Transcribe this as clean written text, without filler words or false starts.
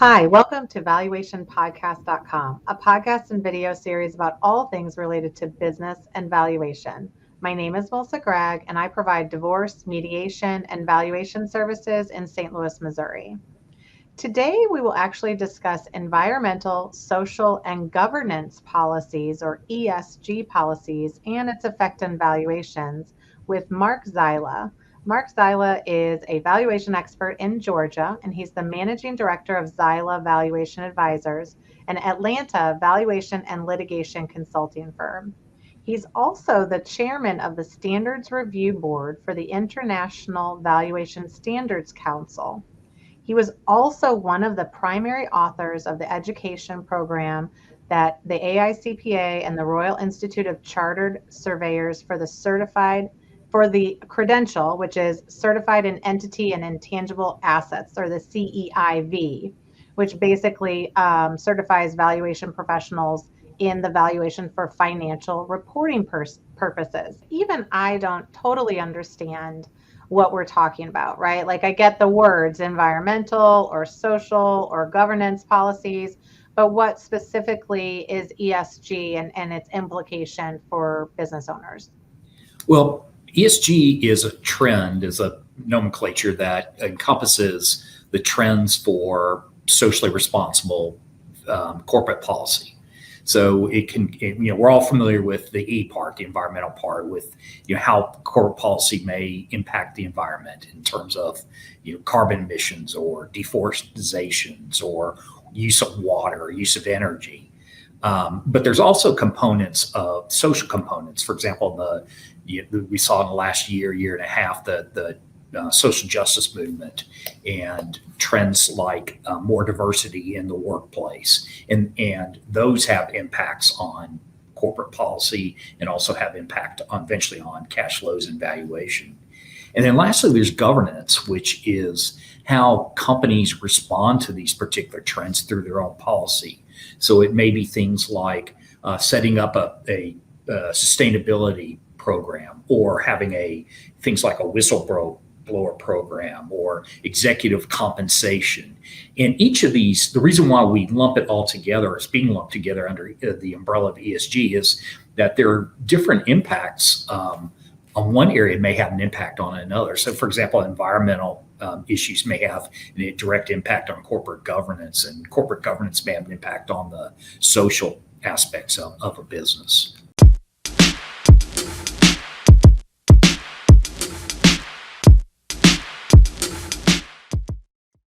Hi, welcome to valuationpodcast.com, a podcast and video series about all things related to business and valuation. My name is Melissa Gragg, and I provide divorce, mediation, and valuation services in St. Louis, Missouri. Today, we will actually discuss environmental, social, and governance policies, or ESG policies, and its effect on valuations with Mark Zyla. Mark Zyla is a valuation expert in Georgia, and he's the managing director of Zyla Valuation Advisors, an Atlanta valuation and litigation consulting firm. He's also the chairman of the Standards Review Board for the International Valuation Standards Council. He was also one of the primary authors of the education program that the AICPA and the Royal Institute of Chartered Surveyors for the credential, which is certified in Entity and Intangible Assets, or the CEIV, which basically certifies valuation professionals in the valuation for financial reporting purposes. Even I don't totally understand what we're talking about, right? Like I get the words environmental or social or governance policies, but what specifically is ESG and its implication for business owners? Well, ESG is a trend, is a nomenclature that encompasses the trends for socially responsible corporate policy. So it can, we're all familiar with the E part, the environmental part, with how corporate policy may impact the environment in terms of carbon emissions or deforestations or use of water, use of energy. But there's also components of social components. For example, we saw in the last year and a half the social justice movement and trends like more diversity in the workplace, and those have impacts on corporate policy and also have impact on eventually on cash flows and valuation. And then lastly, there's governance, which is how companies respond to these particular trends through their own policy. So it may be things like setting up a sustainability program, or having things like a whistleblower program or executive compensation. And each of these, the reason why we lump it all together, it's being lumped together under the umbrella of ESG, is that there are different impacts. On one area may have an impact on another. So for example, environmental issues may have a direct impact on corporate governance, and corporate governance may have an impact on the social aspects of a business.